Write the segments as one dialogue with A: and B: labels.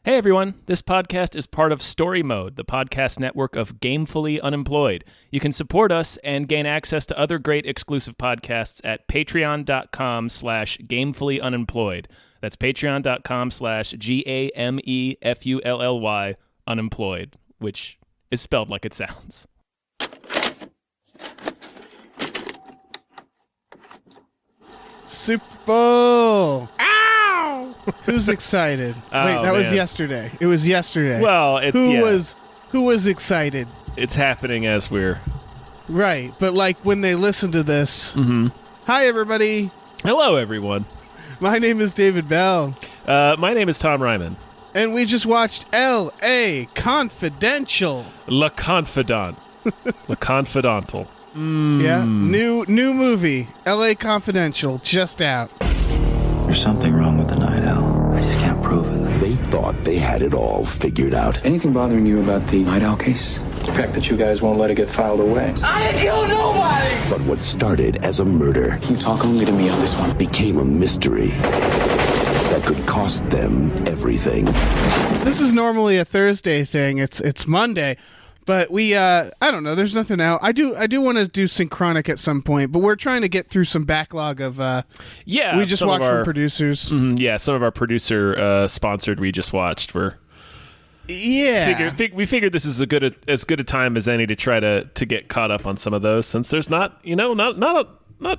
A: Hey everyone, this podcast is part of Story Mode, the podcast network of Gamefully Unemployed. You can support us and gain access to other great exclusive podcasts at patreon.com/gamefullyunemployed. That's patreon.com/GAMEFULLY unemployed, which is spelled like it sounds.
B: Super Bowl.
A: Ow!
B: Who's excited?
A: Oh,
B: Wait, that was
A: man.
B: yesterday. It was yesterday.
A: Well, it's
B: Who was excited?
A: It's happening as we're
B: Right, but like when they listen to this.
A: Mm-hmm.
B: Hi everybody.
A: Hello everyone.
B: My name is David Bell,
A: My name is Tom Ryman.
B: and we just watched L.A. Confidential.
A: Le Confidant. Le Confidental.
B: Yeah, new movie, L.A. Confidential, just out.
C: There's something wrong with the Night Owl. I just can't prove it.
D: They thought they had it all figured out.
E: Anything bothering you about the Night Owl case? The fact that you guys won't let it get filed away.
D: I didn't kill nobody! But what started as a murder
E: You talk only to me on this one.
D: became a mystery that could cost them everything.
B: This is normally a Thursday thing. It's Monday. But we, I don't know. There's nothing out. I do want to do Synchronic at some point, but we're trying to get through some backlog of.
A: Yeah,
B: we just watched from producers.
A: Yeah, some of our producer sponsored. We just watched.
B: Yeah,
A: We figured this is as good a time as any to try to get caught up on some of those, since there's not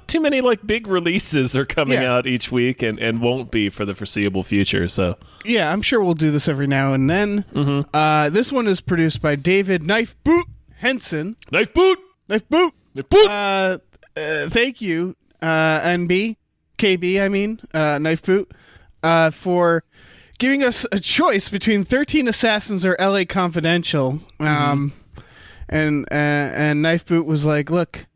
A: too many like big releases are coming out each week and won't be for the foreseeable future. So
B: yeah, I'm sure we'll do this every now and then.
A: Mm-hmm.
B: This one is produced by David Knife Boot Henson.
A: Knife boot.
B: Thank you, NB, KB. I mean, Knife Boot, for giving us a choice between 13 Assassins or L.A. Confidential. And Knife Boot was like, "Look,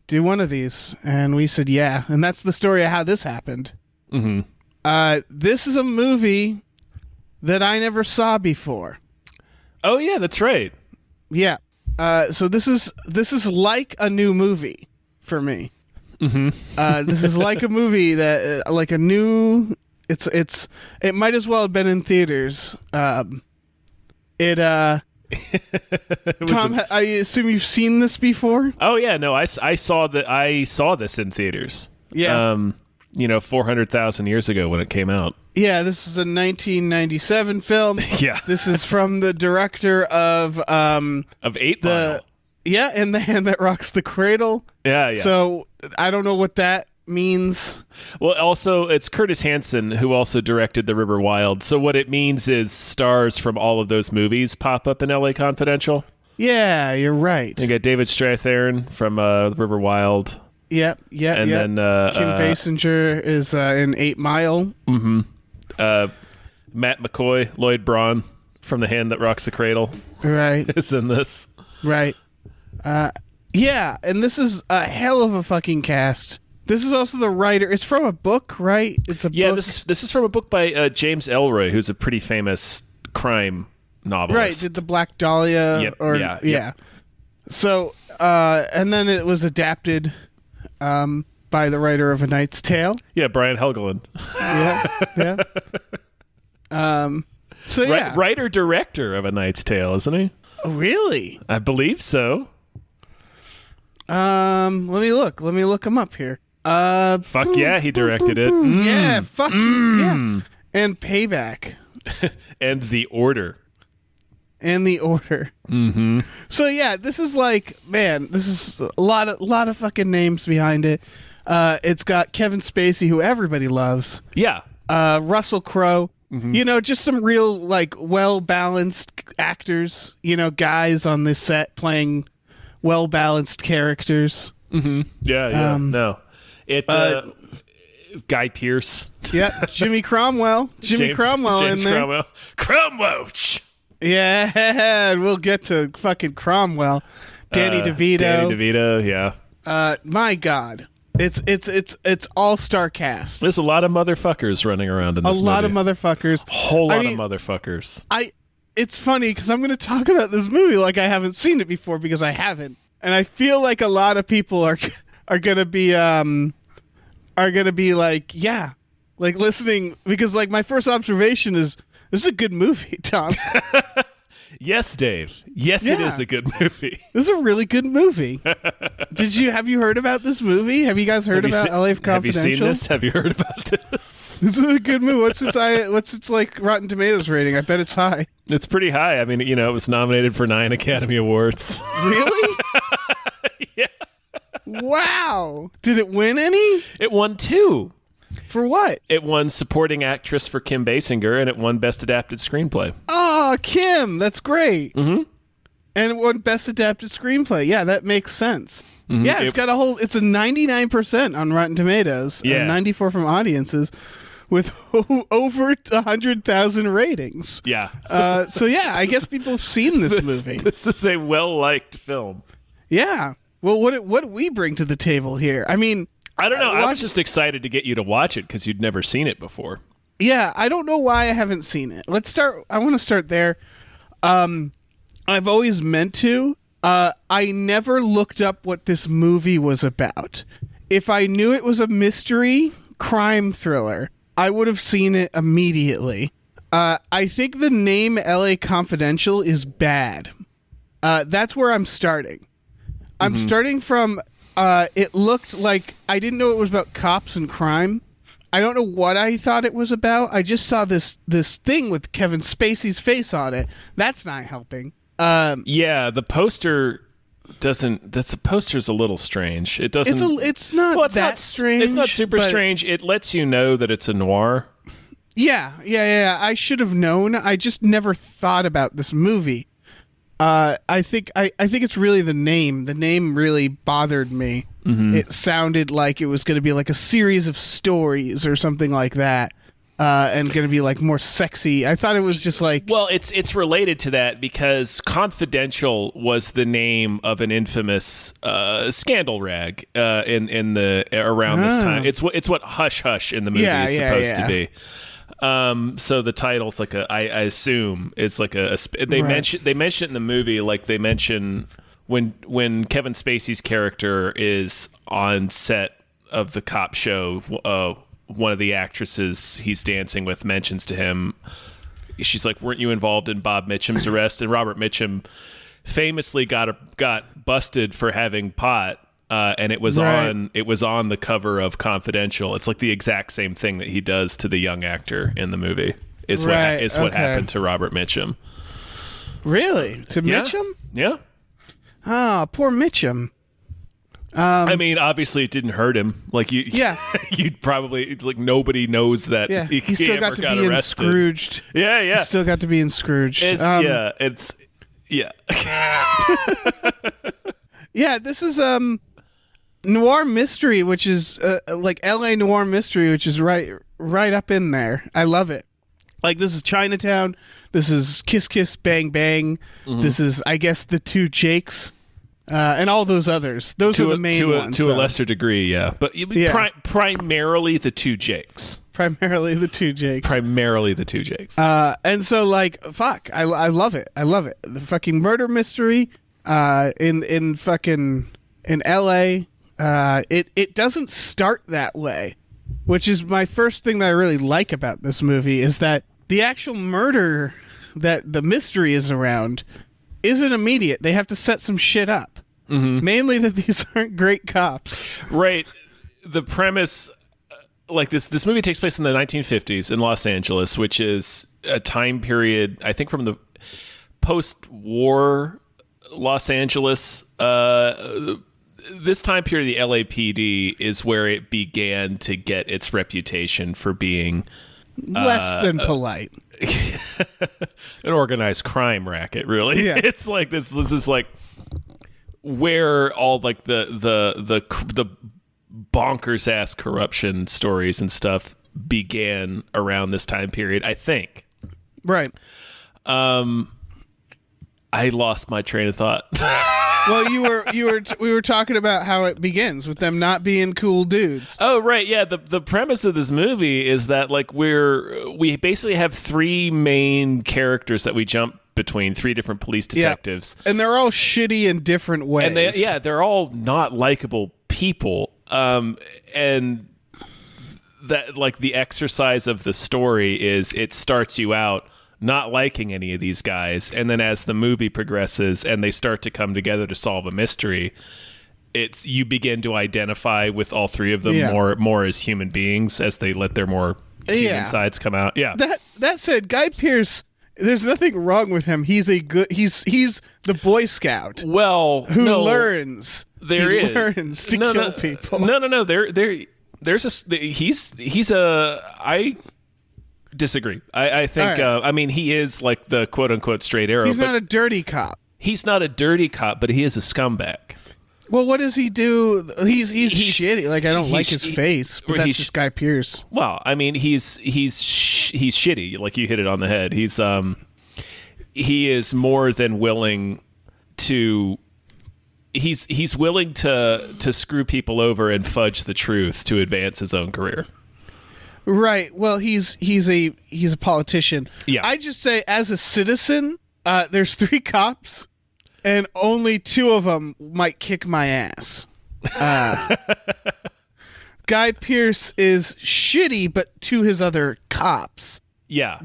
B: do one of these," and we said, "Yeah." And that's the story of how this happened. This is a movie that I never saw before.
A: Oh yeah, that's right.
B: Yeah. So this is like a new movie for me. This is like a movie that like a new. It might as well have been in theaters. Tom, I assume you've seen this before.
A: Oh yeah, no, I saw this in theaters.
B: Yeah.
A: 400,000 years ago when it came out.
B: Yeah, this is a 1997 film.
A: Yeah.
B: This is from the director of
A: 8 Mile.
B: Yeah, and The Hand That Rocks the Cradle.
A: Yeah.
B: So I don't know what that means.
A: Well, also, it's Curtis Hanson who also directed The River Wild. So what it means is stars from all of those movies pop up in L.A. Confidential.
B: Yeah, you're right.
A: You got David Strathairn from The River Wild.
B: Yep.
A: And then
B: Kim Basinger is in 8 Mile.
A: Matt McCoy, Lloyd Braun from The Hand That Rocks the Cradle
B: Right.
A: is in this.
B: Right. Yeah, and this is a hell of a fucking cast. This is also the writer. It's from a book, right? It's a book.
A: Yeah, this is from a book by James Ellroy, who's a pretty famous crime novelist.
B: Right, did the Black Dahlia.
A: Yep, yeah.
B: So, and then it was adapted by the writer of A Knight's Tale.
A: Yeah, Brian Helgeland.
B: Yeah. So yeah.
A: Writer-director of A Knight's Tale, isn't he?
B: Oh, really?
A: I believe so.
B: Let me look him up here.
A: Fuck yeah, he directed it.
B: Yeah, fuck yeah. And Payback.
A: And The Order.
B: Mm-hmm. So yeah, this is like, man, this is a lot of fucking names behind it. It's got Kevin Spacey, who everybody loves.
A: Yeah.
B: Russell Crowe. Mm-hmm. Just some real like well-balanced actors. Guys on this set playing well-balanced characters.
A: Mm-hmm. Yeah. No. Guy Pearce.
B: Yeah, Jimmy Cromwell. James Cromwell in there.
A: Cromwell.
B: Yeah, we'll get to fucking Cromwell. Danny DeVito.
A: Yeah.
B: My God, it's all-star cast.
A: There's a lot of motherfuckers running around in this movie.
B: A lot of motherfuckers.
A: Whole lot of motherfuckers.
B: It's funny because I'm going to talk about this movie like I haven't seen it before because I haven't, and I feel like a lot of people are going to be like, yeah, like listening because like my first observation is This is a good movie, Tom.
A: Yes, Dave. Yes, it
B: Yeah.
A: is a good movie.
B: This is a really good movie. Have you heard about this movie? Have you guys heard about LA Confidential?
A: Have you seen this? Have you heard about this?
B: This is a good movie. What's its like Rotten Tomatoes rating? I bet it's high.
A: It's pretty high. I mean, it was nominated for 9 Academy Awards.
B: Really?
A: Yeah.
B: Wow. Did it win any?
A: It won 2.
B: For what?
A: It won Supporting Actress for Kim Basinger, and it won Best Adapted Screenplay.
B: Oh, Kim. That's great. Mm-hmm. And it won Best Adapted Screenplay. Yeah, that makes sense. Mm-hmm. Yeah, it's a 99% on Rotten Tomatoes.
A: Yeah.
B: And 94 from audiences with over 100,000 ratings.
A: Yeah.
B: So yeah, I guess people have seen this movie.
A: This is a well-liked film.
B: Yeah. Well, what do we bring to the table here? I mean,
A: I don't know. I was just excited to get you to watch it because you'd never seen it before.
B: Yeah, I don't know why I haven't seen it. I want to start there. I've always meant to. I never looked up what this movie was about. If I knew it was a mystery crime thriller, I would have seen it immediately. I think the name LA Confidential is bad. That's where I'm starting. I'm starting from, it looked like, I didn't know it was about cops and crime. I don't know what I thought it was about. I just saw this thing with Kevin Spacey's face on it. That's not helping.
A: Yeah, the poster doesn't. The poster's a little strange. It doesn't.
B: It's not that strange.
A: It's not super strange. It lets you know that it's a noir.
B: Yeah. I should have known. I just never thought about this movie. I think it's really the name. The name really bothered me. Mm-hmm. It sounded like it was going to be like a series of stories or something like that, and going to be like more sexy. I thought it was just like...
A: Well, it's related to that because Confidential was the name of an infamous scandal rag in the around this time. It's what Hush Hush in the movie is supposed to be. So the title's like I assume it's like they mention it in the movie, like they mention when Kevin Spacey's character is on set of the cop show, one of the actresses he's dancing with mentions to him, she's like, "Weren't you involved in Bob Mitchum's arrest?" And Robert Mitchum famously got busted for having pot. And it was on the cover of Confidential. It's like the exact same thing that he does to the young actor in the movie. What happened to Robert Mitchum.
B: Really? To Mitchum?
A: Yeah.
B: Ah, poor Mitchum.
A: I mean, obviously it didn't hurt him. Like you'd probably like nobody knows that.
B: Yeah, he still got to be
A: arrested.
B: in Scrooged.
A: Yeah.
B: He still got to be in Scrooged. Yeah, this is Noir Mystery, which is like LA Noir Mystery, which is right up in there. I love it. Like, this is Chinatown. This is Kiss Kiss Bang Bang. Mm-hmm. This is, I guess, the Two Jakes, and all those others. Those are the main ones.
A: To a lesser degree, yeah. But primarily the Two Jakes.
B: Primarily the Two Jakes. And so, like, fuck, I love it. I love it. The fucking murder mystery in LA. It doesn't start that way, which is my first thing that I really like about this movie, is that the actual murder that the mystery is around isn't immediate. They have to set some shit up. Mm-hmm. Mainly that these aren't great cops.
A: Right. The premise, like this movie takes place in the 1950s in Los Angeles, which is a time period, I think, from the post-war Los Angeles. This time period, the LAPD is where it began to get its reputation for being
B: less than polite.
A: An organized crime racket, really. Yeah. It's like this is like where all like the bonkers ass corruption stories and stuff began around this time period, I think.
B: Right.
A: I lost my train of thought.
B: Well, we were talking about how it begins with them not being cool dudes.
A: Oh, right, yeah. The premise of this movie is that like we basically have 3 main characters that we jump between, 3 different police detectives,
B: and they're all shitty in different ways.
A: And they're all not likable people. And that like the exercise of the story is it starts you out not liking any of these guys, and then as the movie progresses and they start to come together to solve a mystery, you begin to identify with all three of them more as human beings as they let their more human sides come out. Yeah.
B: That said, Guy Pearce, there's nothing wrong with him. He's the Boy Scout. Who learns. Learns to kill people.
A: No. I disagree. I think. Right. He is like the quote unquote straight arrow.
B: He's not a dirty cop.
A: He's not a dirty cop, but he is a scumbag.
B: Well, what does he do? He's shitty. Like, I don't like his face, but that's just Guy Pearce.
A: Well, he's shitty. Like, you hit it on the head. He is more than willing to. He's willing to screw people over and fudge the truth to advance his own career.
B: Right. Well, he's a politician.
A: Yeah.
B: I just say, as a citizen, there's 3 cops. And only 2 of them might kick my ass. Guy Pearce is shitty, but to his other cops.
A: Yeah.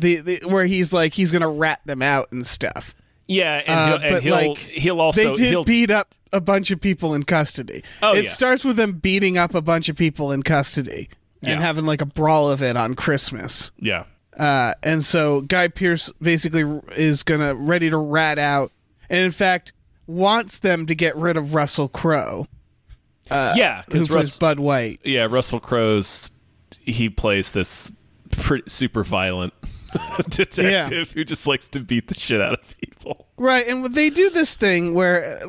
B: Where he's like, he's going to rat them out and stuff.
A: Yeah, and he'll also...
B: They did beat up a bunch of people in custody. It starts with them beating up a bunch of people in custody and having like a brawl of it on Christmas.
A: Yeah.
B: And so Guy Pearce basically is ready to rat out, and in fact wants them to get rid of Russell Crowe.
A: Because
B: who plays Bud White.
A: Yeah, Russell Crowe's he plays this super violent detective who just likes to beat the shit out of people.
B: Right, and they do this thing where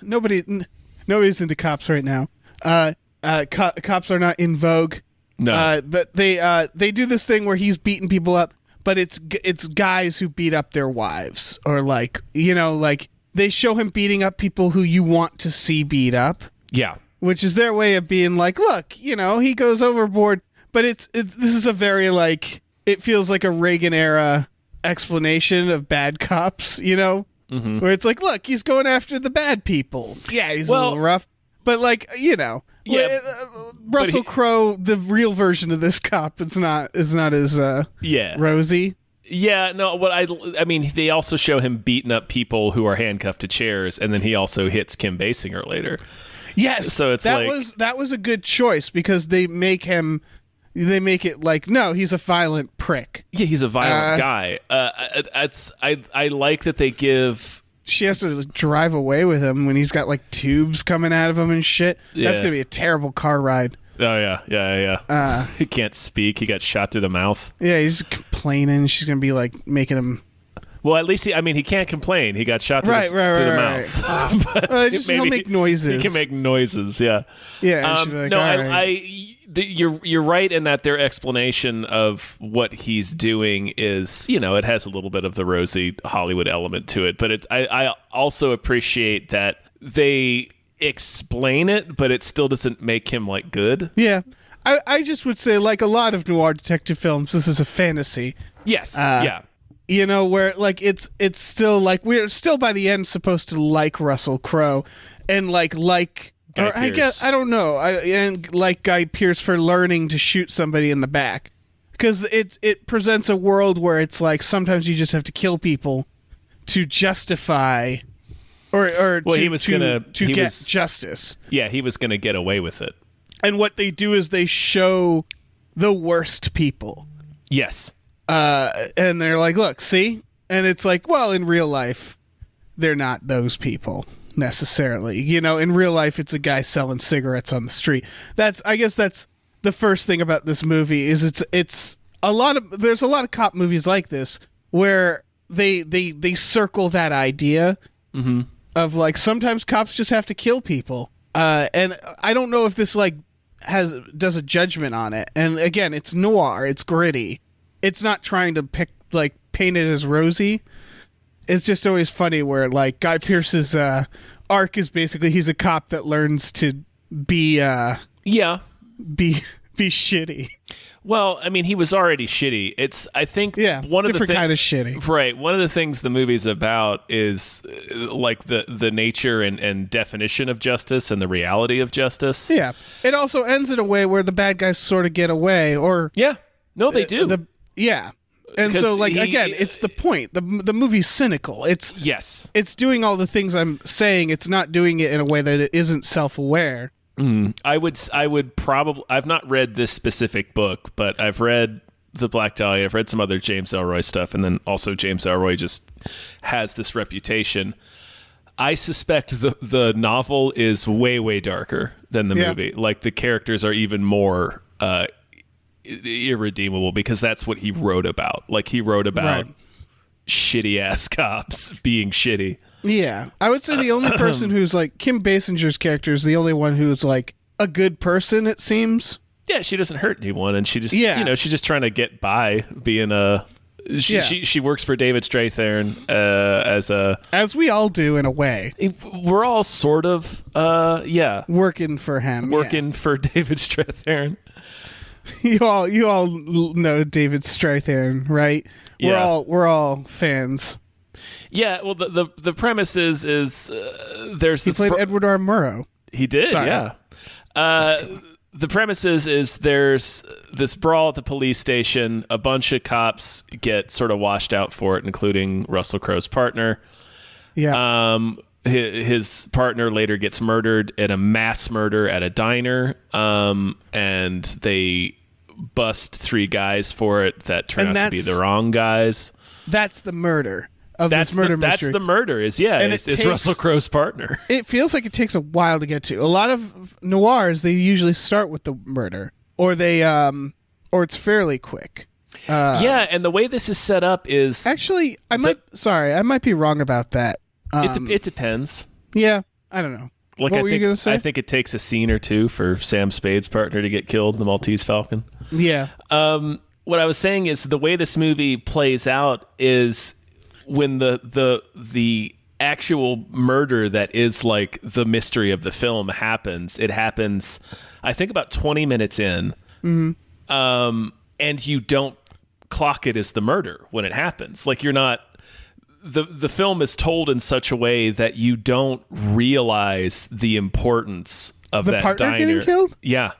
B: nobody's into cops right now. Cops are not in vogue.
A: No,
B: but they do this thing where he's beating people up, but it's guys who beat up their wives, or like they show him beating up people who you want to see beat up.
A: Yeah,
B: which is their way of being like, look, he goes overboard. But this is a very it feels like a Reagan era explanation of bad cops,
A: mm-hmm.
B: where it's like, look, he's going after the bad people. Yeah, he's a little rough, but Russell Crowe, the real version of this cop, is not as rosy.
A: Yeah, no. They also show him beating up people who are handcuffed to chairs, and then he also hits Kim Basinger later.
B: Yes,
A: so
B: that was a good choice, because they make it like, no, he's a violent prick.
A: Yeah, he's a violent guy. I like that they give.
B: She has to drive away with him when he's got like tubes coming out of him and shit. Yeah. That's gonna be a terrible car ride.
A: Oh yeah. He can't speak. He got shot through the mouth.
B: Yeah, he's complaining. She's gonna be like making him.
A: Well, at least he can't complain. He got shot through the mouth.
B: But he'll make noises.
A: He can make noises. Yeah.
B: Yeah.
A: You're right in that their explanation of what he's doing is, it has a little bit of the rosy Hollywood element to it, but I also appreciate that they explain it, but it still doesn't make him like good.
B: Yeah. I just would say, like a lot of noir detective films, this is a fantasy.
A: Yes. Yeah.
B: Where like it's still like we're still by the end supposed to like Russell Crowe and like
A: Guy
B: or
A: Pearce.
B: I guess I don't know and like Guy Pearce for learning to shoot somebody in the back, because it presents a world where it's like sometimes you just have to kill people to justify or to get justice.
A: Yeah, he was gonna get away with it.
B: And what they do is they show the worst people.
A: Yes.
B: And they're like, look, see? And it's like, well, in real life, they're not those people necessarily. In real life, it's a guy selling cigarettes on the street. I guess that's the first thing about this movie is there's a lot of cop movies like this where they circle that idea
A: mm-hmm.
B: of like, sometimes cops just have to kill people. And I don't know if this does a judgment on it. And again, it's noir, it's gritty. It's not trying to paint it as rosy. It's just always funny where like Guy Pearce's arc is basically he's a cop that learns to be shitty.
A: Well, he was already shitty. It's one of
B: different kind of shitty.
A: Right. One of the things the movie's about is like the nature and definition of justice and the reality of justice.
B: Yeah. It also ends in a way where the bad guys sort of get away, or
A: yeah. No, they do.
B: And so, like,
A: He-
B: again, it's the point. The movie's cynical.
A: Yes.
B: It's doing all the things I'm saying. It's not doing it in a way that it isn't self-aware.
A: I would probably. I've not read this specific book, but I've read The Black Dahlia. I've read some other James Ellroy stuff, and then also James Ellroy just has this reputation. I suspect the novel is way, way darker than the movie. Like, the characters are even more irredeemable because that's what he wrote about. Like, he wrote about shitty ass cops being shitty.
B: Yeah. I would say the only person who's like Kim Basinger's character is the only one who's like a good person, it seems.
A: Yeah, she doesn't hurt anyone, and she just she's just trying to get by being a she works for David Strathairn
B: as we all do in a way.
A: We're all sort of
B: working for him.
A: Working for David Strathairn.
B: You all know David Strathairn, right?
A: Yeah.
B: We're all fans.
A: Yeah, well, the premise is there's
B: He
A: this
B: played Edward R. Murrow.
A: He did,
B: Sorry.
A: yeah. The premise is there's this brawl at the police station. A bunch of cops get sort of washed out for it, including Russell Crowe's partner.
B: Yeah.
A: His partner later gets murdered in a mass murder at a diner, and they bust 3 guys for it that turn out to be the wrong guys.
B: That's the murder of this murder mystery.
A: That's the murder. It's Russell Crowe's partner.
B: It feels like it takes a while to get to. A lot of noirs, they usually start with the murder, or they or it's fairly quick.
A: Yeah, and the way this is set up is
B: actually I might be wrong about that.
A: It depends.
B: Yeah, I don't know.
A: Like,
B: what were you gonna say?
A: I think it takes a scene or two for Sam Spade's partner to get killed in the Maltese Falcon.
B: Yeah.
A: What I was saying is the way this movie plays out is when the actual murder that is like the mystery of the film happens. It happens, I think, about 20 minutes in, and you don't clock it as the murder when it happens. Like, you're not. The film is told in such a way that you don't realize the importance of that
B: partner
A: diner
B: getting killed.
A: Yeah.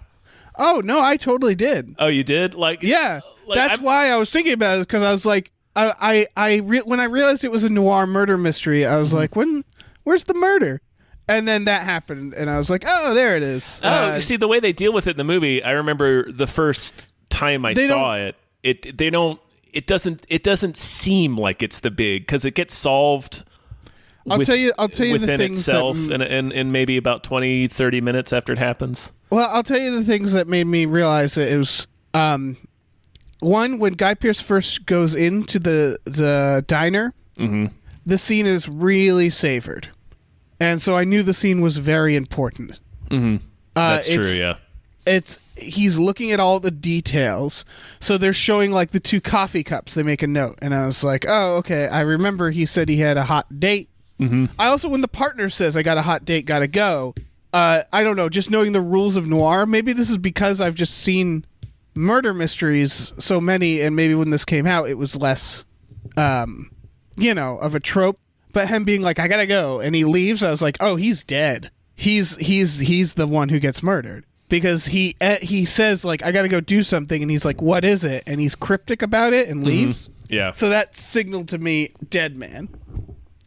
B: Oh no, I totally did.
A: Oh, you did? Like,
B: yeah.
A: like,
B: That's why I was thinking about it, because I was like, when I realized it was a noir murder mystery, I was like, where's the murder? And then that happened, and I was like, oh, there it is.
A: You see, the way they deal with it in the movie, I remember the first time I saw it. It doesn't seem like it's the big, because it gets solved.
B: I'll tell you
A: within
B: the things
A: itself
B: that,
A: in maybe about 20-30 minutes after it happens.
B: Well, I'll tell you the things that made me realize that it was one, when Guy Pearce first goes into the diner, the scene is really savored, and so I knew the scene was very important.
A: That's true. Yeah.
B: He's looking at all the details. So they're showing like the 2 coffee cups. They make a note, and I was like, oh, okay. I remember he said he had a hot date. I also, when the partner says, I got a hot date, gotta go. I don't know, just knowing the rules of noir, maybe this is because I've just seen murder mysteries so many, and maybe when this came out, it was less, of a trope. But him being like, I gotta go, and he leaves, I was like, oh, he's dead. He's the one who gets murdered. Because he says, like, I gotta go do something, and he's like, what is it? And he's cryptic about it and leaves.
A: Yeah.
B: So that signaled to me, dead man.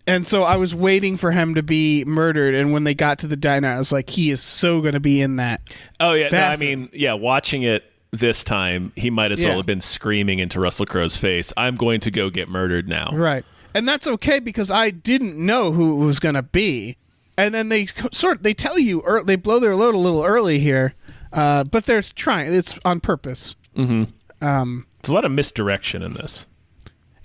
B: And so I was waiting for him to be murdered, and when they got to the diner, I was like, he is so going to be in that.
A: Oh, yeah. No, I
B: bathroom.
A: mean, yeah, watching it this time, he might as well have been screaming into Russell Crowe's face, I'm going to go get murdered now.
B: Right. And that's okay, because I didn't know who it was going to be. And then they tell you, they blow their load a little early here, but they're trying. It's on purpose.
A: There's a lot of misdirection in this.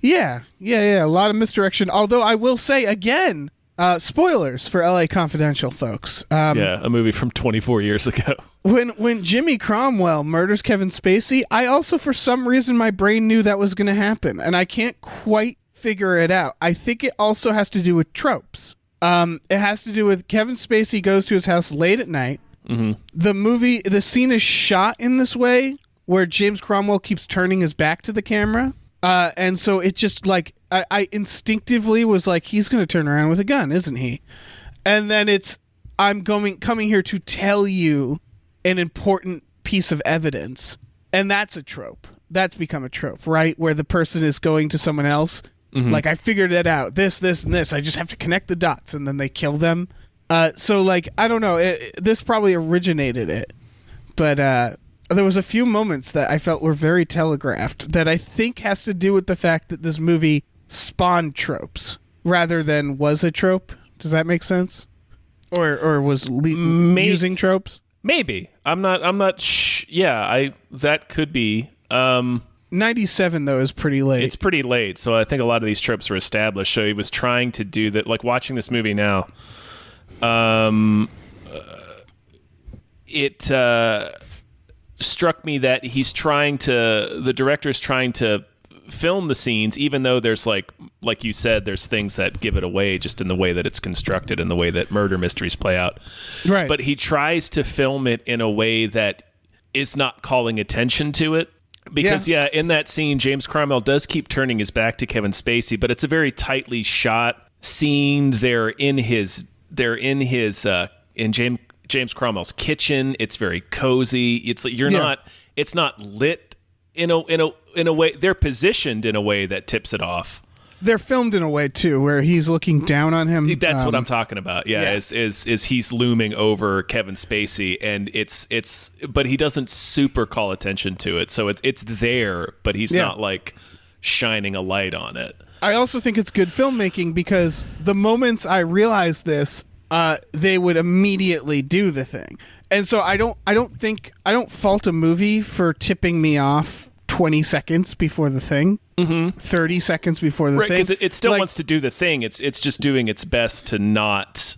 B: Yeah. A lot of misdirection. Although I will say again, spoilers for LA Confidential, folks.
A: A movie from 24 years ago.
B: When Jimmy Cromwell murders Kevin Spacey, I also, for some reason, my brain knew that was going to happen, and I can't quite figure it out. I think it also has to do with tropes. It has to do with Kevin Spacey goes to his house late at night. The scene is shot in this way where James Cromwell keeps turning his back to the camera. And so it just, like, I instinctively was like, he's going to turn around with a gun, isn't he? And then I'm coming here to tell you an important piece of evidence. And that's a trope that's become a trope, right? Where the person is going to someone else, like, I figured it out, this, and this, I just have to connect the dots, and then they kill them. So, like, I don't know, this probably originated it, but there was a few moments that I felt were very telegraphed that I think has to do with the fact that this movie spawned tropes rather than was a trope. Does that make sense? Or was using tropes?
A: Maybe. I'm not that could be.
B: 97 though is pretty late.
A: It's pretty late, so I think a lot of these tropes were established. So he was trying to do that. Like watching this movie now, it struck me that the director's trying to film the scenes, even though there's like you said, there's things that give it away just in the way that it's constructed and the way that murder mysteries play out.
B: Right.
A: But he tries to film it in a way that is not calling attention to it. Because in that scene, James Cromwell does keep turning his back to Kevin Spacey, but it's a very tightly shot scene. They're in James Cromwell's kitchen. It's very cozy. It's it's not lit in a way. They're positioned in a way that tips it off.
B: They're filmed in a way too, where he's looking down on him.
A: That's what I'm talking about. Is he's looming over Kevin Spacey, and but he doesn't super call attention to it. So it's there, but he's not like shining a light on it.
B: I also think it's good filmmaking because the moments I realized this, they would immediately do the thing, and so I don't fault a movie for tipping me off 20 seconds before the thing. 30 seconds before the thing,
A: because it still wants to do the thing. It's just doing its best to not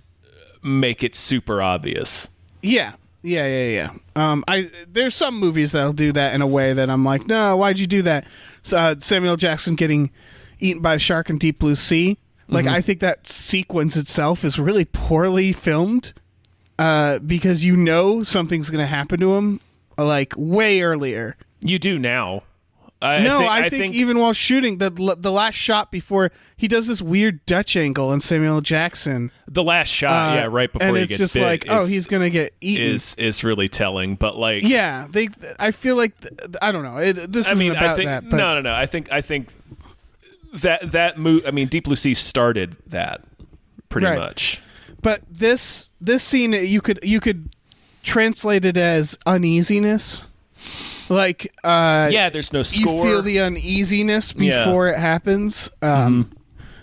A: make it super obvious. Yeah.
B: There's some movies that'll do that in a way that I'm like, no, why'd you do that? Samuel Jackson getting eaten by a shark in Deep Blue Sea. Like, I think that sequence itself is really poorly filmed, because something's going to happen to him, like, way earlier.
A: You do now.
B: I think even while shooting, the last shot before he does this weird Dutch angle in Samuel Jackson.
A: The last shot, right before he gets bit.
B: And it's just like, he's going to get eaten.
A: Is really telling, but like...
B: Yeah, I feel like, I don't know. This isn't about that. But
A: no. I think that move, Deep Blue Sea started that pretty much.
B: But this scene, you could translate it as uneasiness. Like,
A: there's no score.
B: You feel the uneasiness before it happens,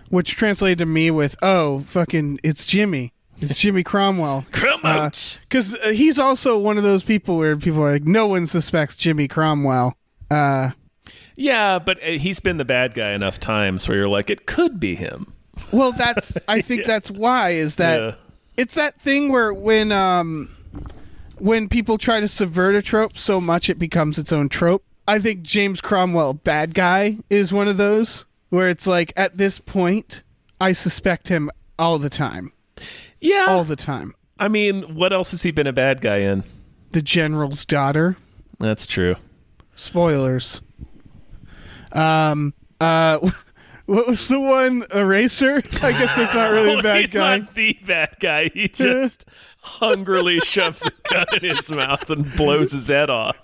B: which translated to me with, it's Jimmy. It's Jimmy Cromwell. Because he's also one of those people where people are like, no one suspects Jimmy Cromwell.
A: Yeah, but he's been the bad guy enough times where you're like, it could be him.
B: Well, I think that's why, is that it's that thing where when people try to subvert a trope so much it becomes its own trope. I think James Cromwell, bad guy, is one of those where it's like, at this point, I suspect him all the time.
A: Yeah.
B: All the time.
A: What else has he been a bad guy in?
B: The General's Daughter.
A: That's true.
B: Spoilers. What was the one? Eraser? I guess that's not really a bad
A: he's
B: guy.
A: He's not the bad guy. He just hungrily shoves a gun in his mouth and blows his head off.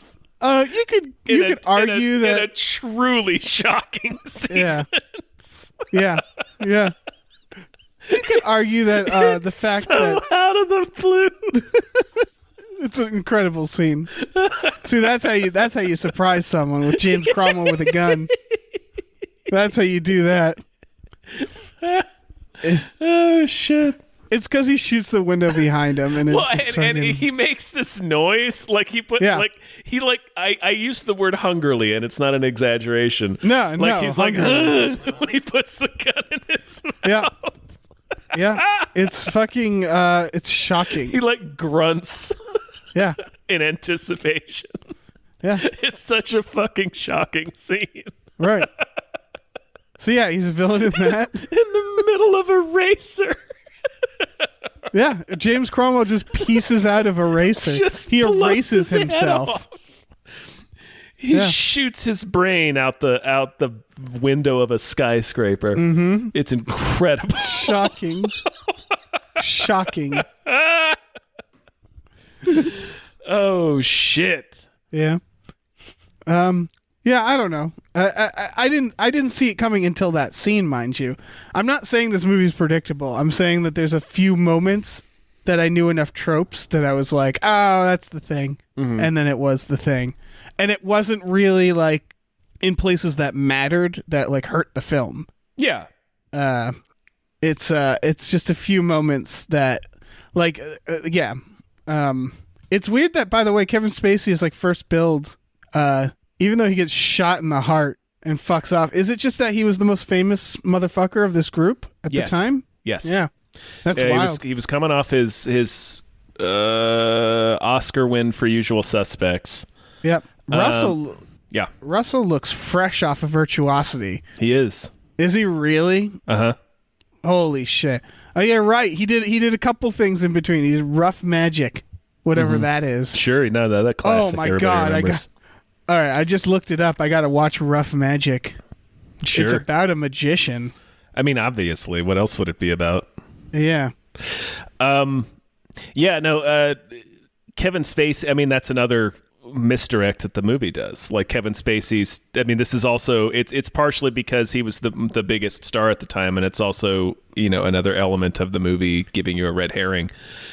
B: You could argue that
A: in a truly shocking sequence.
B: Yeah. You could argue that the fact that
A: out of the blue.
B: It's an incredible scene. See, that's how you surprise someone with James Cromwell with a gun. That's how you do that.
A: Oh shit!
B: It's because he shoots the window behind him, and
A: and he makes this noise like he put I used the word hungrily, and it's not an exaggeration.
B: No,
A: he's
B: hungrily.
A: like when he puts the gun in his mouth.
B: Yeah, it's fucking. It's shocking.
A: He like grunts.
B: Yeah,
A: in anticipation.
B: Yeah,
A: it's such a fucking shocking scene.
B: Right. So yeah, he's a villain in that.
A: In the middle of a racer.
B: Yeah, James Cromwell just pieces out of a racer. He erases himself.
A: He shoots his brain out the window of a skyscraper. Mm-hmm. It's incredible.
B: Shocking. Oh
A: shit.
B: Yeah. Yeah, I don't know. I didn't see it coming until that scene, mind you. I'm not saying this movie's predictable. I'm saying that there's a few moments that I knew enough tropes that I was like, oh, that's the thing. And then it was the thing. And it wasn't really like in places that mattered that like hurt the film.
A: Yeah.
B: It's just a few moments that like, yeah. It's weird that, by the way, Kevin Spacey is like first build, even though he gets shot in the heart and fucks off. Is it just that he was the most famous motherfucker of this group at the time?
A: Yes.
B: Yeah. That's wild.
A: He was coming off his Oscar win for Usual Suspects.
B: Yep. Russell.
A: Yeah.
B: Russell looks fresh off of Virtuosity.
A: He is.
B: Is he really?
A: Uh-huh.
B: Holy shit. Oh yeah, right. He did a couple things in between. He did Rough Magic, whatever that is.
A: Sure, no, that classic.
B: Oh my
A: everybody
B: god,
A: remembers.
B: All right, I just looked it up. I got to watch Rough Magic.
A: Sure.
B: It's about a magician.
A: I mean, obviously, what else would it be about?
B: Yeah.
A: Yeah, no, Kevin Spacey, I mean, that's another misdirect that the movie does. Like Kevin Spacey's, I mean, this is also, it's partially because he was the biggest star at the time, and it's also, you know, another element of the movie giving you a red herring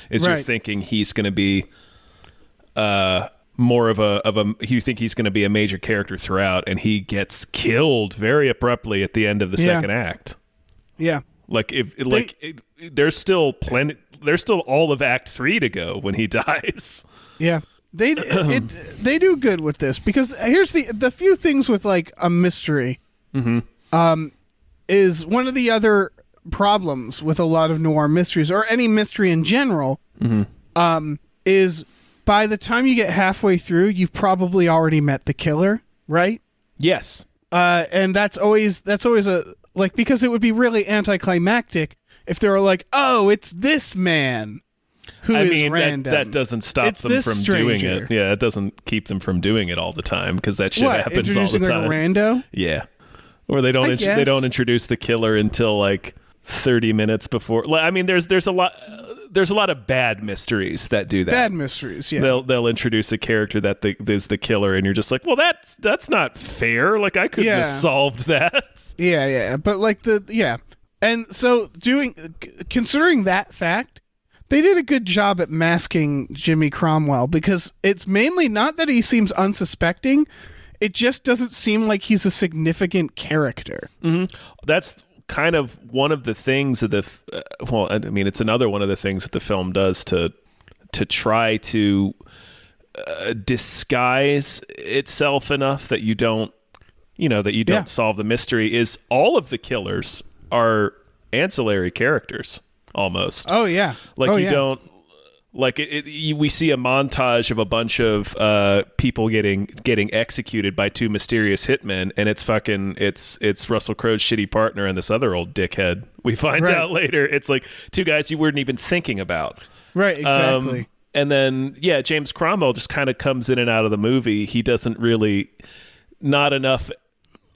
A: is you're thinking he's going to be more of a you think he's going to be a major character throughout, and he gets killed very abruptly at the end of the second act.
B: Yeah.
A: Like there's still all of Act 3 to go when he dies.
B: Yeah. They do good with this, because here's the few things with like a mystery is one of the other problems with a lot of noir mysteries, or any mystery in general, is by the time you get halfway through, you've probably already met the killer, right?
A: Yes.
B: And that's always a, like, because it would be really anticlimactic if they were like, oh, it's this man who is random.
A: That doesn't stop them from doing it. Yeah, it doesn't keep them from doing it all the time, because that shit happens all the time.
B: Like a rando?
A: Yeah. Or they don't introduce the killer until like 30 minutes before. I mean, there's a lot of bad mysteries that do that.
B: Bad mysteries, yeah.
A: They'll introduce a character that is the killer, and you're just like, well, that's not fair. Like, I couldn't have solved that.
B: Yeah. But like and so considering that fact, they did a good job at masking Jimmy Cromwell, because it's mainly not that he seems unsuspecting. It just doesn't seem like he's a significant character. Mm-hmm.
A: That's kind of one of the things that it's another one of the things that the film does to try to disguise itself enough that you don't solve the mystery, is all of the killers are ancillary characters almost.
B: Oh yeah.
A: Don't like it, we see a montage of a bunch of people getting executed by two mysterious hitmen, and it's Russell Crowe's shitty partner and this other old dickhead. We find out later it's like two guys you weren't even thinking about.
B: Right, exactly.
A: And then James Cromwell just kind of comes in and out of the movie. He doesn't really, not enough.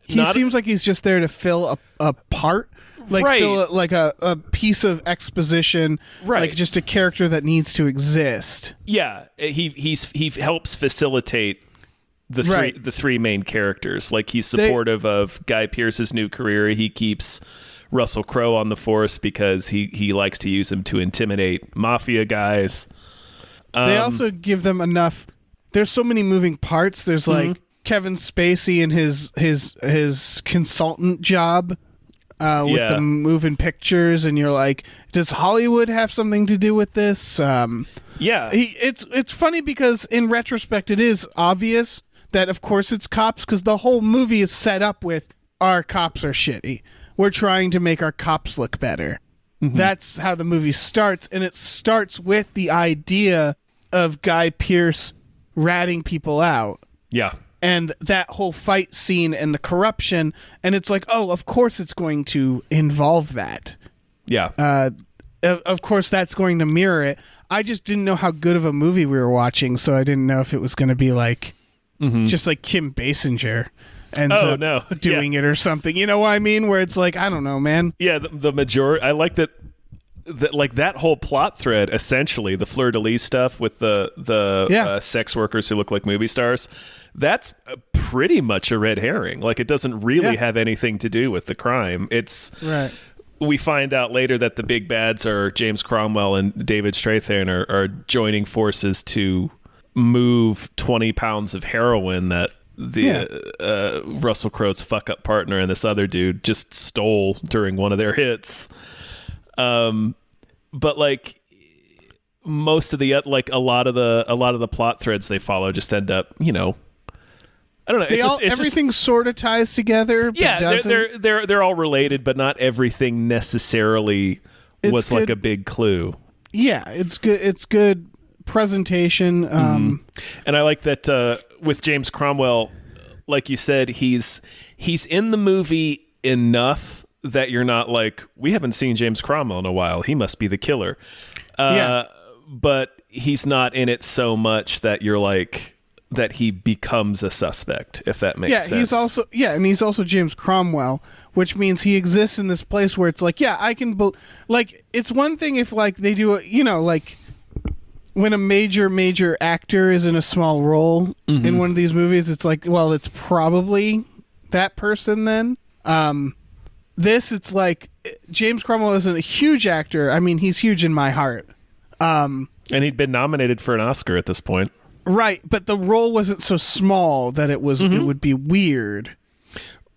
B: He seems like he's just there to fill a part, like fill a piece of exposition, like just a character that needs to exist.
A: Yeah, he helps facilitate the three main characters. Like, he's supportive of Guy Pearce's new career. He keeps Russell Crowe on the force because he likes to use him to intimidate mafia guys.
B: They also give them enough. There's so many moving parts. There's like Kevin Spacey and his consultant job with the moving pictures, and you're like, does Hollywood have something to do with this? It's funny because in retrospect, it is obvious that of course it's cops, because the whole movie is set up with our cops are shitty. We're trying to make our cops look better. Mm-hmm. That's how the movie starts, and it starts with the idea of Guy Pearce ratting people out. Yeah. And that whole fight scene and the corruption, and it's like, oh, of course it's going to involve that. Yeah. Of course that's going to mirror it. I just didn't know how good of a movie we were watching, so I didn't know if it was going to be like just like Kim Basinger ends up doing it or something. You know what I mean? Where it's like, I don't know, man.
A: Yeah, the majority. I like that that whole plot thread, essentially the fleur-de-lis stuff with the sex workers who look like movie stars, that's pretty much a red herring. Like, it doesn't really have anything to do with the crime. It's
B: right.
A: We find out later that the big bads are James Cromwell and David Strathairn are joining forces to move 20 pounds of heroin that the Russell Crowe's fuck-up partner and this other dude just stole during one of their hits. But like most of the like a lot of the plot threads they follow just end up, you know, I don't know.
B: Everything sort of ties together. But doesn't.
A: They're all related, but not everything necessarily was good. Like a big clue.
B: Yeah, it's good. It's good presentation.
A: And I like that with James Cromwell, like you said, he's in the movie enough that you're not like, we haven't seen James Cromwell in a while, he must be the killer. But he's not in it so much that you're like, that he becomes a suspect, if that makes sense.
B: He's also James Cromwell, which means he exists in this place where it's like, I can like, it's one thing if like they do a, you know, like when a major actor is in a small role in one of these movies, it's like, well, it's probably that person then. This, it's like, James Cromwell isn't a huge actor. I mean, he's huge in my heart.
A: And he'd been nominated for an Oscar at this point.
B: Right, but the role wasn't so small that it was it would be weird.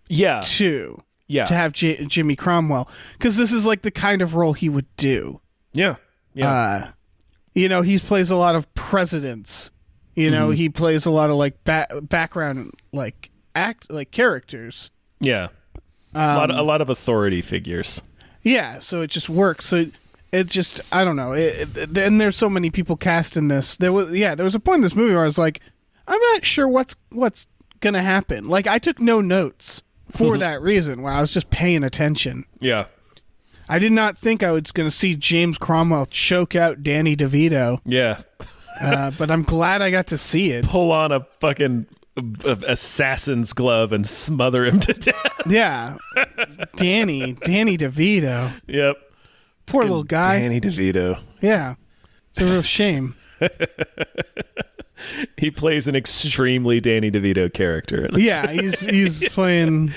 B: To have Jimmy Cromwell, because this is like the kind of role he would do.
A: You
B: know, he plays a lot of presidents. You know, he plays a lot of like background like characters.
A: Yeah, a lot of authority figures. Yeah,
B: so it just works. So it's just, I don't know. And there's so many people cast in this. There was a point in this movie where I was like, I'm not sure what's gonna happen. Like, I took no notes for that reason, where I was just paying attention.
A: Yeah.
B: I did not think I was going to see James Cromwell choke out Danny DeVito.
A: Yeah.
B: But I'm glad I got to see it.
A: Pull on a fucking assassin's glove and smother him to death.
B: Yeah. Danny DeVito.
A: Yep.
B: Poor little guy.
A: Danny DeVito.
B: Yeah. It's a real shame.
A: He plays an extremely Danny DeVito character.
B: Yeah, he's doing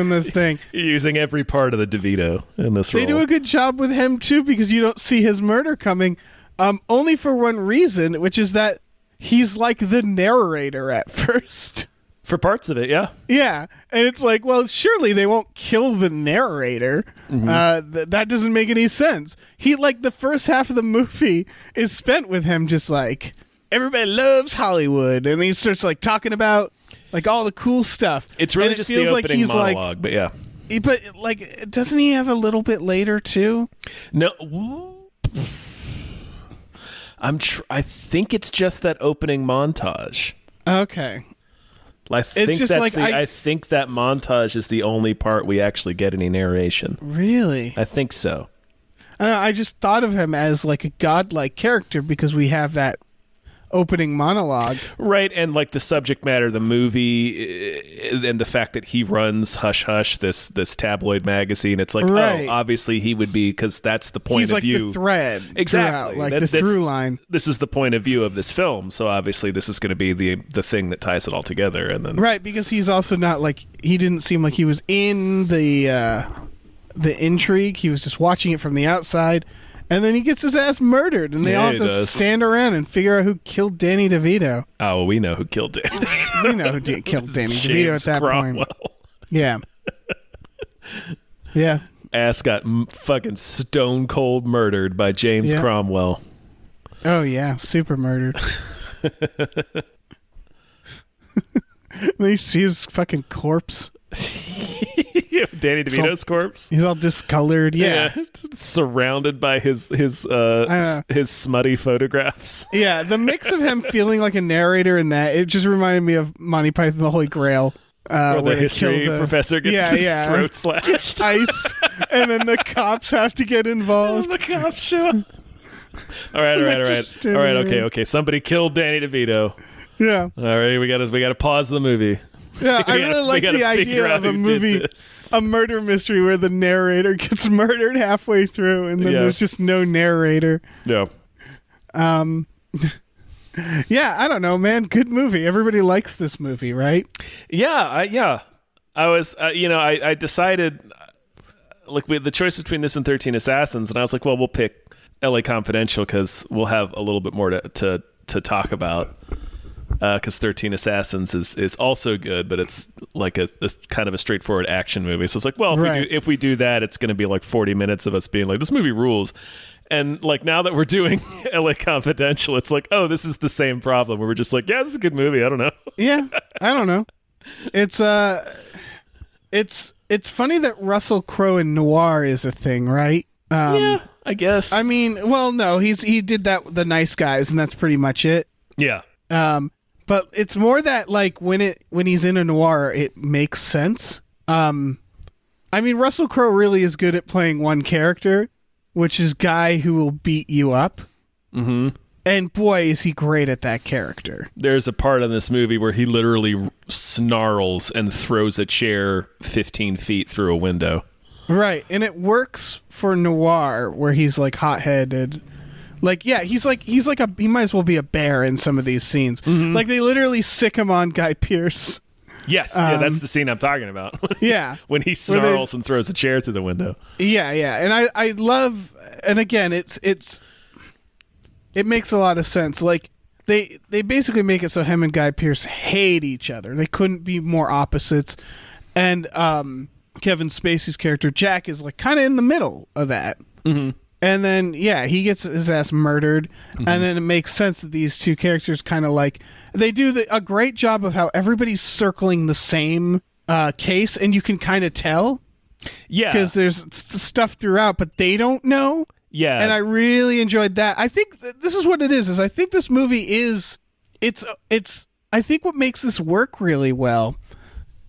B: this thing.
A: Using every part of the DeVito in this role.
B: They do a good job with him, too, because you don't see his murder coming, only for one reason, which is that he's like the narrator at first.
A: For parts of it, yeah.
B: Yeah, and it's like, well, surely they won't kill the narrator. That doesn't make any sense. He, like, the first half of the movie is spent with him just like, everybody loves Hollywood, and he starts like talking about like all the cool stuff.
A: It's really just the opening monologue, but yeah.
B: But like, doesn't he have a little bit later too?
A: No, I think it's just that opening montage.
B: Okay.
A: I think I think that montage is the only part we actually get any narration.
B: Really?
A: I think so.
B: I don't know, I just thought of him as like a godlike character because we have that opening monologue,
A: right? And like the subject matter of the movie and the fact that he runs Hush Hush, this tabloid magazine, it's like, right. Oh, obviously he would be, because that's the point of view.
B: He's like the thread,
A: exactly,
B: like the through line.
A: This is the point of view of this film, so obviously this is going to be the thing that ties it all together. And then
B: right, because he's also not like, he didn't seem like he was in the intrigue. He was just watching it from the outside. And then he gets his ass murdered, and they all have to stand around and figure out who killed Danny DeVito.
A: Oh, well, we know who killed Danny.
B: We know who killed Danny DeVito at that point. Yeah. Yeah.
A: Ass got fucking stone cold murdered by James Cromwell.
B: Oh, yeah. Super murdered. Then you see his fucking corpse.
A: Danny DeVito's corpse.
B: He's all discolored. Yeah.
A: Surrounded by his smutty photographs.
B: Yeah, the mix of him feeling like a narrator in that, it just reminded me of Monty Python and the Holy Grail.
A: Where the history professor gets his throat slashed.
B: Ice. And then the cops have to get involved.
A: The cops show up. All right. Okay. Somebody killed Danny DeVito.
B: Yeah.
A: All right, we got to pause the movie.
B: Yeah, I really like the idea of a movie, a murder mystery where the narrator gets murdered halfway through, and then there's just no narrator.
A: Yeah.
B: Yeah, I don't know, man. Good movie. Everybody likes this movie, right?
A: Yeah. I was, I decided, like, we had the choice between this and 13 Assassins, and I was like, well, we'll pick LA Confidential because we'll have a little bit more to talk about. Because 13 Assassins is also good, but it's like a kind of a straightforward action movie. So it's like, well, if we do that, it's going to be like 40 minutes of us being like, this movie rules. And like now that we're doing LA Confidential, it's like, oh, this is the same problem where we're just like, yeah, this is a good movie. I don't know.
B: Yeah, I don't know. It's funny that Russell Crowe in noir is a thing, right?
A: Yeah, I guess.
B: I mean, well, no, he did that The Nice Guys, and that's pretty much it.
A: Yeah.
B: But it's more that like when he's in a noir, it makes sense. I mean, Russell Crowe really is good at playing one character, which is guy who will beat you up.
A: Mm-hmm.
B: And boy, is he great at that character.
A: There's a part in this movie where he literally snarls and throws a chair 15 feet through a window.
B: Right, and it works for noir where he's like hot-headed. Like, yeah, he might as well be a bear in some of these scenes. Mm-hmm. Like, they literally sick him on Guy Pearce.
A: Yes, that's the scene I'm talking about.
B: Yeah.
A: When he snarls and throws a chair through the window.
B: Yeah. And I love, and again, it makes a lot of sense. Like, they basically make it so him and Guy Pearce hate each other. They couldn't be more opposites. And Kevin Spacey's character, Jack, is like kind of in the middle of that. Mm-hmm. And then, yeah, he gets his ass murdered. Mm-hmm. And then it makes sense that these two characters kind of like... They do a great job of how everybody's circling the same case, and you can kind of tell.
A: Yeah.
B: Because there's stuff throughout, but they don't know.
A: Yeah.
B: And I really enjoyed that. I think this is what it is I think this movie is... It's I think what makes this work really well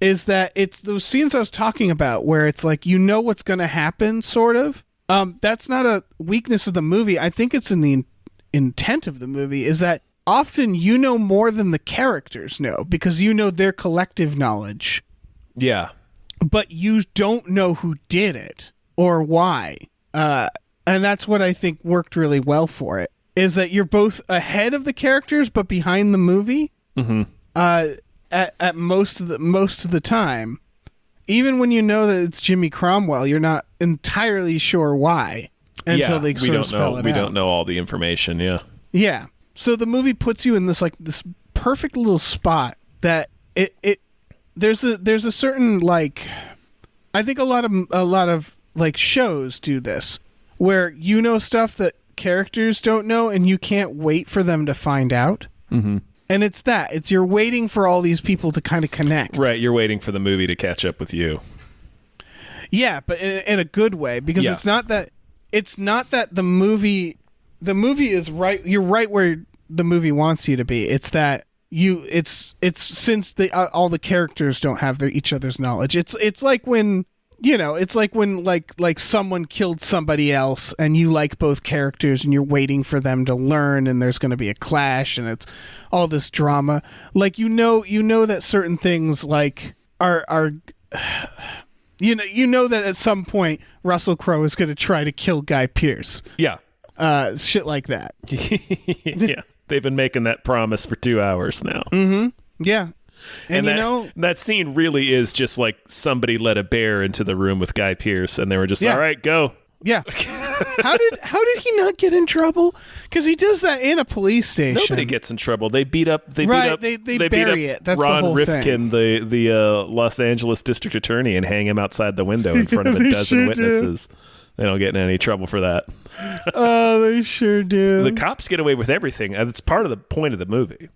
B: is that it's those scenes I was talking about where it's like, you know what's going to happen, sort of. That's not a weakness of the movie. I think it's in the intent of the movie is that often you know more than the characters know because you know their collective knowledge.
A: Yeah.
B: But you don't know who did it or why. And that's what I think worked really well for it is that you're both ahead of the characters but behind the movie. Mm-hmm. At most of the time. Even when you know that it's Jimmy Cromwell, you're not entirely sure why until they sort of spell it out.
A: We don't know all the information, yeah.
B: Yeah. So the movie puts you in this perfect little spot that there's a certain like I think a lot of like shows do this where you know stuff that characters don't know and you can't wait for them to find out. Mm-hmm. And it's you're waiting for all these people to kind of connect.
A: Right, you're waiting for the movie to catch up with you.
B: Yeah, but in a good way because it's not that the movie is right. You're right where the movie wants you to be. It's that it's since all the characters don't have each other's knowledge. It's like when it's like when like someone killed somebody else and you like both characters and you're waiting for them to learn and there's going to be a clash and it's all this drama. Like you know that certain things like are you know that at some point Russell Crowe is going to try to kill Guy Pearce.
A: Yeah.
B: Shit like that.
A: Yeah. They've been making that promise for 2 hours now.
B: Mm-hmm. Yeah. And
A: that scene really is just like somebody let a bear into the room with Guy Pearce and they were just all right, go.
B: Yeah. How did he not get in trouble? Because he does that in a police station.
A: Nobody gets in trouble. They beat up. They
B: bury it. That's
A: Ron
B: the whole
A: Rifkin,
B: thing.
A: the Los Angeles district attorney, and hang him outside the window in front of a dozen witnesses. Do. They don't get in any trouble for that.
B: Oh, they sure do.
A: The cops get away with everything. It's part of the point of the movie.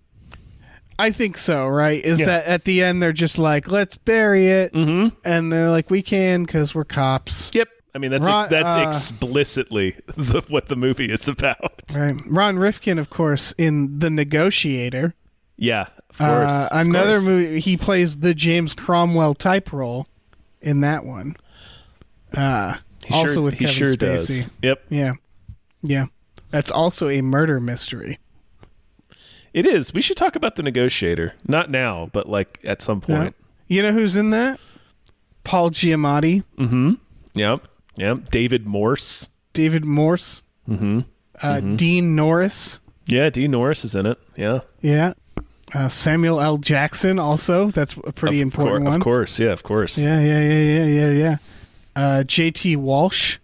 B: I think so, right? That at the end they're just like, let's bury it. Mm-hmm. And they're like, we can because we're cops.
A: Yep. I mean, that's explicitly what the movie is about.
B: Right. Ron Rifkin, of course, in The Negotiator.
A: Yeah, of course.
B: Another movie, he plays the James Cromwell type role in that one. With Kevin Spacey.
A: Does. Yep.
B: Yeah. Yeah. That's also a murder mystery.
A: It is. We should talk about The Negotiator. Not now, but like at some point.
B: You know who's in that? Paul Giamatti.
A: Yep. David Morse.
B: Dean Norris.
A: Yeah, Dean Norris is in it. Yeah.
B: Yeah. Samuel L. Jackson also. That's a pretty important one.
A: Of course.
B: Yeah. J.T. Walsh.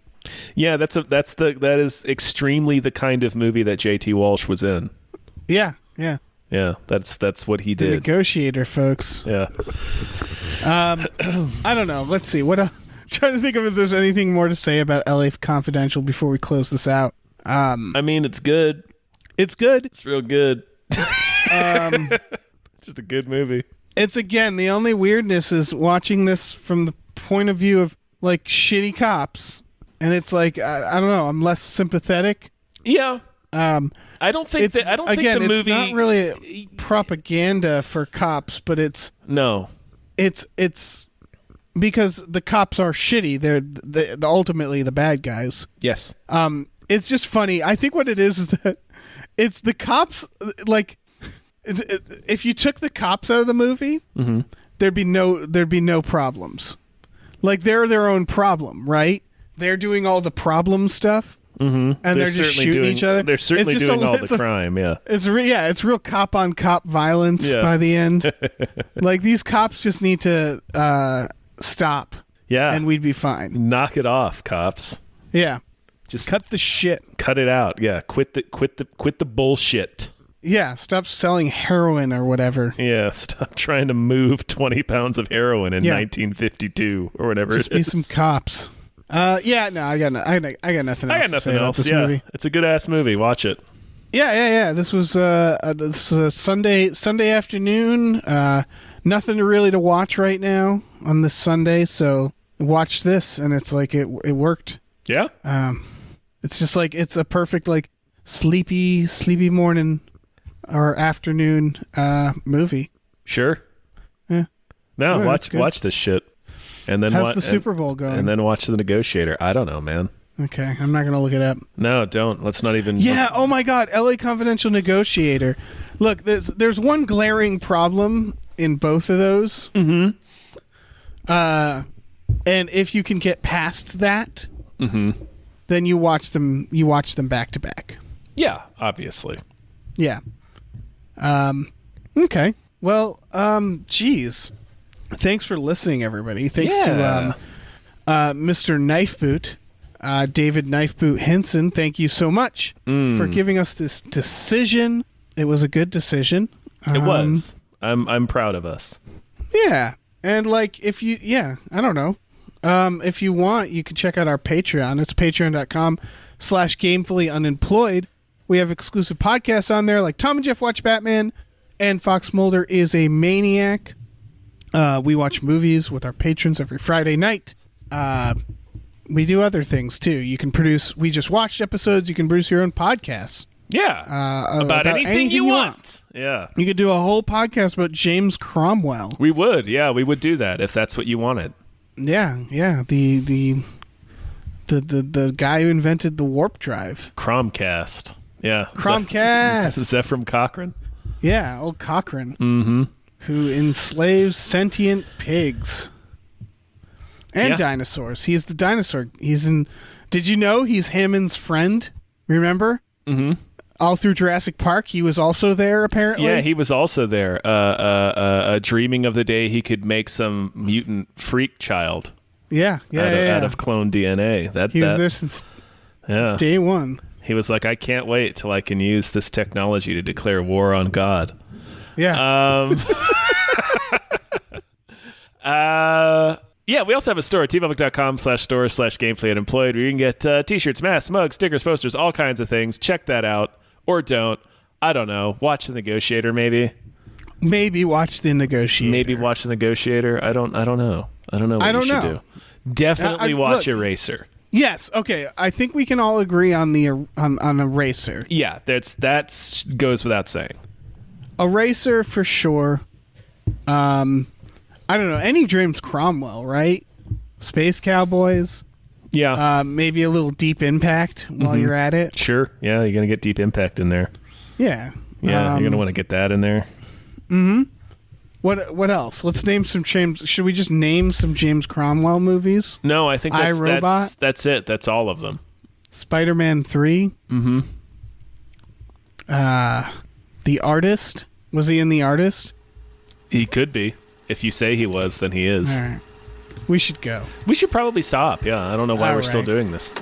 A: Yeah, that is extremely the kind of movie that J.T. Walsh was in.
B: Yeah.
A: Yeah, that's what he
B: The
A: did.
B: Negotiator, folks.
A: Yeah.
B: I don't know. Let's see. Trying to think of if there's anything more to say about LA Confidential before we close this out.
A: I mean, it's good.
B: It's good.
A: It's real good. Just a good movie.
B: It's, again, the only weirdness is watching this from the point of view of, like, shitty cops. And it's like, I don't know, I'm less sympathetic.
A: Yeah. I don't think the movie...
B: It's not really propaganda for cops, but it's...
A: No.
B: It's because the cops are shitty. They're ultimately the bad guys.
A: Yes.
B: It's just funny. I think what it is that it's the cops. Like, if you took the cops out of the movie, there'd be no problems. Like, they're their own problem, right? They're doing all the problem stuff, and they're just shooting each other.
A: They're certainly doing all the crime. Yeah.
B: It's real cop on cop violence by the end. Like, these cops just need to stop.
A: Yeah.
B: And we'd be fine.
A: Knock it off, cops.
B: Yeah.
A: Just
B: cut the shit.
A: Cut it out. Yeah. Quit the bullshit.
B: Yeah. Stop selling heroin or whatever.
A: Yeah. Stop trying to move 20 pounds of heroin in 1952 or whatever
B: just
A: it is.
B: Just be some cops. Yeah. No, I got nothing else to say about this movie.
A: It's a good ass movie. Watch it.
B: Yeah. This was a Sunday afternoon. Nothing really to watch right now on this Sunday, so watch this, and it's like it worked.
A: Yeah.
B: It's just like it's a perfect like sleepy morning or afternoon movie.
A: Sure.
B: Yeah.
A: No, watch this shit, and then
B: how's the Super Bowl going?
A: And then watch The Negotiator. I don't know, man.
B: Okay, I'm not gonna look it up.
A: No, don't. Let's not even.
B: Yeah. Oh my God, LA Confidential Negotiator. Look, there's one glaring problem in both of those.
A: Mm-hmm.
B: And if you can get past that, then you watch them back to back.
A: Yeah, obviously.
B: Yeah. Okay. Well, geez. Thanks for listening, everybody. Thanks to Mr. Knifeboot, David Knifeboot Henson. Thank you so much for giving us this decision. It was a good decision.
A: It was. I'm proud of us.
B: Yeah. And like if you I don't know. If you want, you can check out our Patreon. It's patreon.com/gamefullyunemployed. We have exclusive podcasts on there like Tom and Jeff Watch Batman and Fox Mulder is a Maniac. We watch movies with our patrons every Friday night. We do other things too. We just watched episodes. You can produce your own podcasts.
A: Yeah. About anything you want. Yeah.
B: You could do a whole podcast about James Cromwell.
A: We would. Yeah, we would do that if that's what you wanted.
B: Yeah. The guy who invented the warp drive.
A: Cromcast. Yeah.
B: Cromcast.
A: Zephram Cochrane.
B: Yeah, old Cochrane.
A: Mm-hmm.
B: Who enslaves sentient pigs. And dinosaurs. He's the dinosaur. Did you know he's Hammond's friend? Remember?
A: Mm-hmm.
B: All through Jurassic Park, he was also there, apparently.
A: Yeah, he was also there, dreaming of the day he could make some mutant freak child.
B: Out
A: of clone DNA.
B: He was there since day one.
A: He was like, I can't wait till I can use this technology to declare war on God.
B: Yeah.
A: Yeah, we also have a store, tpublic.com/store/gamefullyunemployed, where you can get t-shirts, masks, mugs, stickers, posters, all kinds of things. Check that out. Or don't. I don't know. Watch The Negotiator, maybe.
B: Maybe watch The Negotiator.
A: I don't know. I don't know what you should do. Definitely watch Eraser.
B: Yes. Okay. I think we can all agree on on Eraser.
A: Yeah, that goes without saying.
B: Eraser for sure. I don't know. Any James Cromwell, right? Space Cowboys.
A: Yeah.
B: Maybe a little Deep Impact while you're at it.
A: Sure. Yeah, you're going to get Deep Impact in there.
B: Yeah.
A: Yeah, you're going to want to get that in there.
B: Mm-hmm. What else? Let's name some James. Should we just name some James Cromwell movies?
A: No, I think that's it. That's all of them.
B: Spider-Man 3.
A: Mm-hmm.
B: The Artist. Was he in The Artist?
A: He could be. If you say he was, then he is.
B: All right. We should go.
A: We should probably stop. Yeah, I don't know why
B: All
A: we're still
B: right.
A: doing this.